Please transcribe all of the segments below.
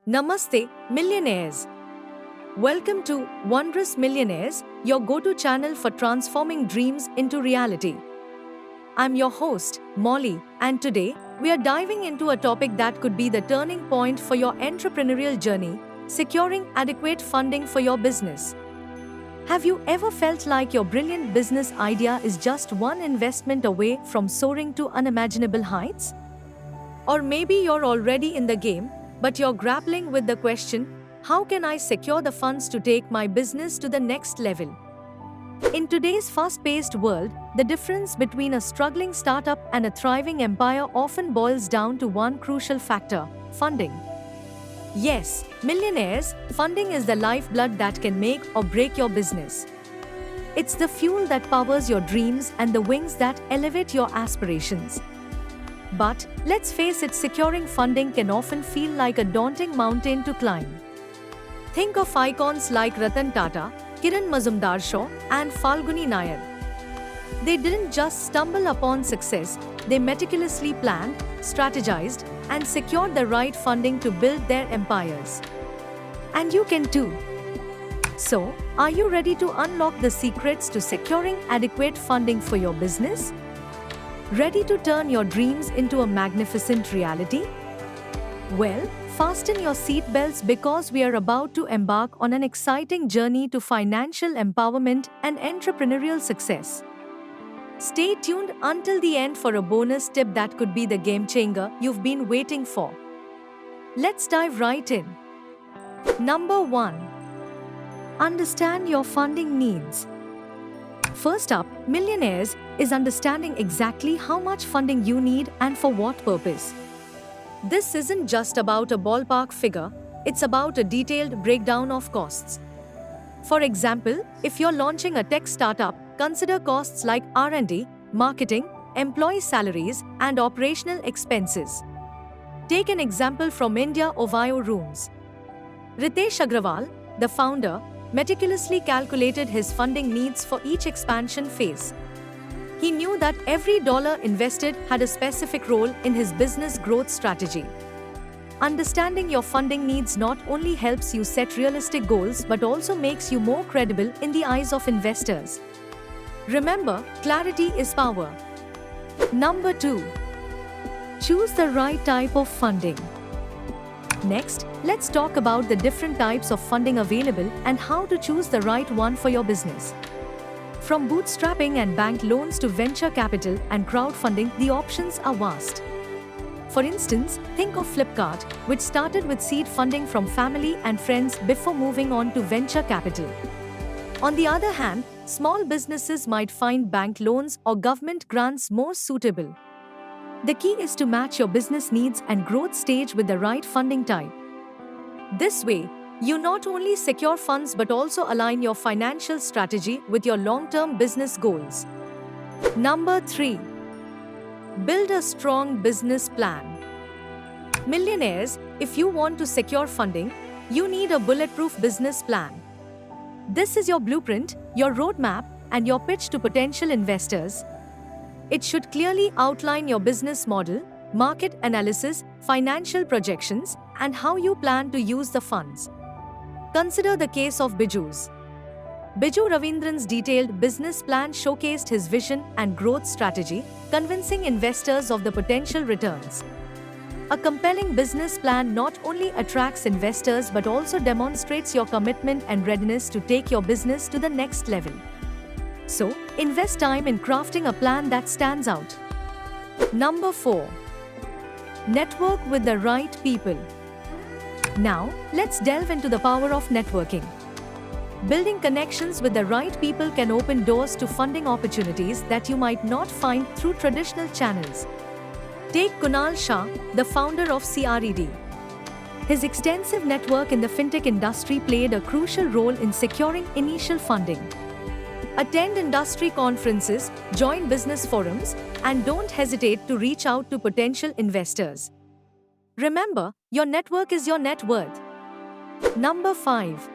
Namaste, millionaires. Welcome to Wondrous Millionaires, your go-to channel for transforming dreams into reality. I'm your host, Molly, and today we are diving into a topic that could be the turning point for your entrepreneurial journey, securing adequate funding for your business. Have you ever felt like your brilliant business idea is just one investment away from soaring to unimaginable heights? Or maybe you're already in the game, but you're grappling with the question, how can I secure the funds to take my business to the next level? In today's fast-paced world, the difference between a struggling startup and a thriving empire often boils down to one crucial factor: funding. Yes, millionaires, funding is the lifeblood that can make or break your business. It's the fuel that powers your dreams and the wings that elevate your aspirations. But, let's face it, securing funding can often feel like a daunting mountain to climb. Think of icons like Ratan Tata, Kiran Mazumdar-Shaw, and Falguni Nayar. They didn't just stumble upon success, they meticulously planned, strategized, and secured the right funding to build their empires. And you can too. So, are you ready to unlock the secrets to securing adequate funding for your business? Ready to turn your dreams into a magnificent reality? Well, fasten your seatbelts because we are about to embark on an exciting journey to financial empowerment and entrepreneurial success. Stay tuned until the end for a bonus tip that could be the game changer you've been waiting for. Let's dive right in. Number 1. Understand your funding needs. First up, millionaires, is understanding exactly how much funding you need and for what purpose. This isn't just about a ballpark figure, it's about a detailed breakdown of costs. For example, if you're launching a tech startup, consider costs like R&D, marketing, employee salaries, and operational expenses. Take an example from India: Ovio Rooms. Ritesh Agrawal, the founder, meticulously calculated his funding needs for each expansion phase. He knew that every dollar invested had a specific role in his business growth strategy. Understanding your funding needs not only helps you set realistic goals but also makes you more credible in the eyes of investors. Remember, clarity is power. Number 2. Choose the right type of funding. Next, let's talk about the different types of funding available and how to choose the right one for your business. From bootstrapping and bank loans to venture capital and crowdfunding, the options are vast. For instance, think of Flipkart, which started with seed funding from family and friends before moving on to venture capital. On the other hand, small businesses might find bank loans or government grants more suitable. The key is to match your business needs and growth stage with the right funding type. This way, you not only secure funds but also align your financial strategy with your long-term business goals. Number 3. Build a strong business plan. Millionaires, if you want to secure funding, you need a bulletproof business plan. This is your blueprint, your roadmap, and your pitch to potential investors. It should clearly outline your business model, market analysis, financial projections, and how you plan to use the funds. Consider the case of Biju's. Biju Ravindran's detailed business plan showcased his vision and growth strategy, convincing investors of the potential returns. A compelling business plan not only attracts investors but also demonstrates your commitment and readiness to take your business to the next level. So, invest time in crafting a plan that stands out. Number 4. Network with the right people. Now, let's delve into the power of networking. Building connections with the right people can open doors to funding opportunities that you might not find through traditional channels. Take Kunal Shah, the founder of CRED. His extensive network in the fintech industry played a crucial role in securing initial funding. Attend industry conferences, join business forums, and don't hesitate to reach out to potential investors. Remember, your network is your net worth. Number 5.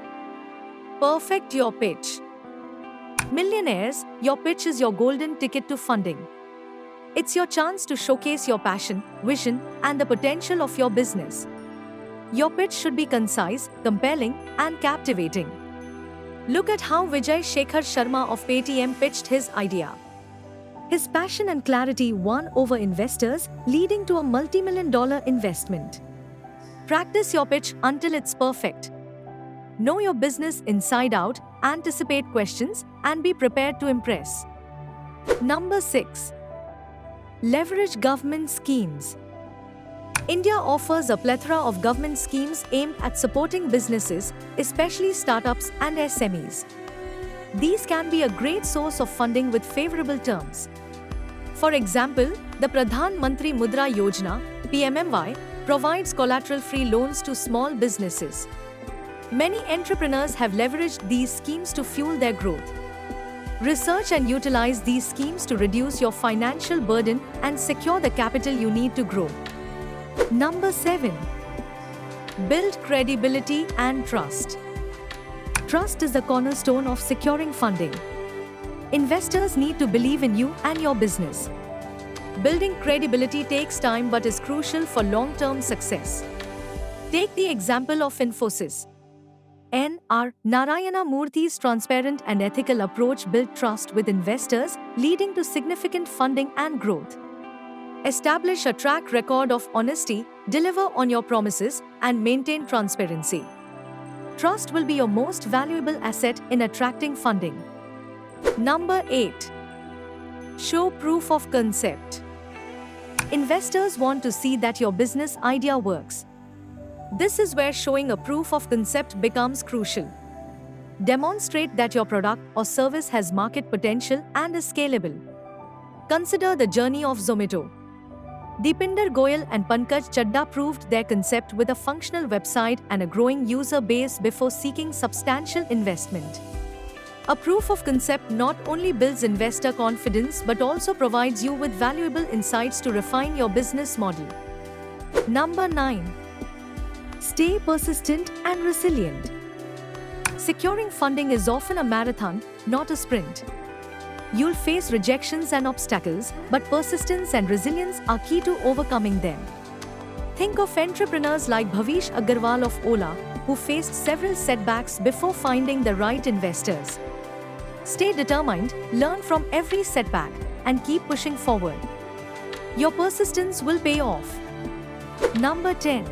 Perfect your pitch. Millionaires, your pitch is your golden ticket to funding. It's your chance to showcase your passion, vision, and the potential of your business. Your pitch should be concise, compelling, and captivating. Look at how Vijay Shekhar Sharma of Paytm pitched his idea. His passion and clarity won over investors, leading to a multi-million-dollar investment. Practice your pitch until it's perfect. Know your business inside out, anticipate questions, and be prepared to impress. Number 6. Leverage government schemes. India offers a plethora of government schemes aimed at supporting businesses, especially startups and SMEs. These can be a great source of funding with favorable terms. For example, the Pradhan Mantri Mudra Yojana (PMMY) provides collateral-free loans to small businesses. Many entrepreneurs have leveraged these schemes to fuel their growth. Research and utilize these schemes to reduce your financial burden and secure the capital you need to grow. Number 7. Build credibility and trust. Trust is the cornerstone of securing funding. Investors need to believe in you and your business. Building credibility takes time but is crucial for long-term success. Take the example of Infosys. N.R. Narayana Murthy's transparent and ethical approach built trust with investors, leading to significant funding and growth. Establish a track record of honesty, deliver on your promises, and maintain transparency. Trust will be your most valuable asset in attracting funding. Number 8. Show proof of concept. Investors want to see that your business idea works. This is where showing a proof of concept becomes crucial. Demonstrate that your product or service has market potential and is scalable. Consider the journey of Zomato. Deepinder Goyal and Pankaj Chadda proved their concept with a functional website and a growing user base before seeking substantial investment. A proof of concept not only builds investor confidence but also provides you with valuable insights to refine your business model. Number 9. Stay persistent and resilient. Securing funding is often a marathon, not a sprint. You'll face rejections and obstacles, but persistence and resilience are key to overcoming them. Think of entrepreneurs like Bhavish Agarwal of Ola, who faced several setbacks before finding the right investors. Stay determined, learn from every setback, and keep pushing forward. Your persistence will pay off. Number 10.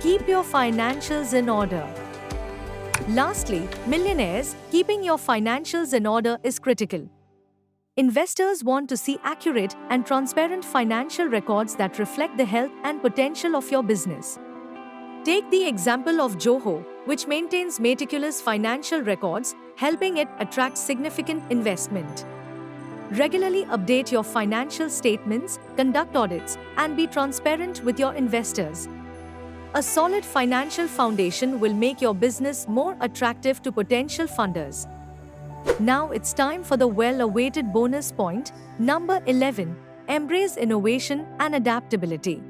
Keep your financials in order. Lastly, millionaires, keeping your financials in order is critical. Investors want to see accurate and transparent financial records that reflect the health and potential of your business. Take the example of Zoho, which maintains meticulous financial records, helping it attract significant investment. Regularly update your financial statements, conduct audits, and be transparent with your investors. A solid financial foundation will make your business more attractive to potential funders. Now it's time for the well-awaited bonus point, number 11, embrace innovation and adaptability.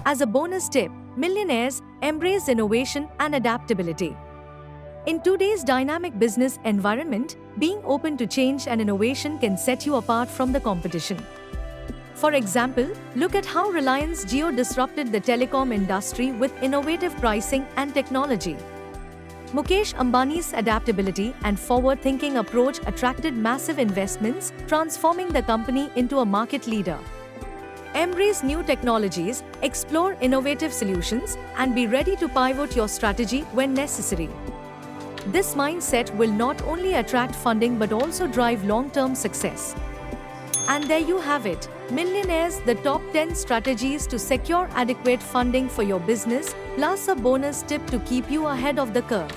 As a bonus tip, millionaires, embrace innovation and adaptability. In today's dynamic business environment, being open to change and innovation can set you apart from the competition. For example, look at how Reliance Jio disrupted the telecom industry with innovative pricing and technology. Mukesh Ambani's adaptability and forward-thinking approach attracted massive investments, transforming the company into a market leader. Embrace new technologies, explore innovative solutions, and be ready to pivot your strategy when necessary. This mindset will not only attract funding but also drive long-term success. And there you have it, millionaires, the top 10 strategies to secure adequate funding for your business, plus a bonus tip to keep you ahead of the curve.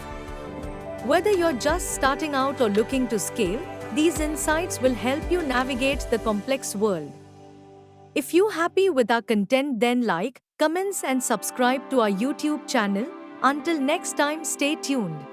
Whether you're just starting out or looking to scale, these insights will help you navigate the complex world. If you're happy with our content, then like, comments and subscribe to our YouTube channel. Until next time, stay tuned.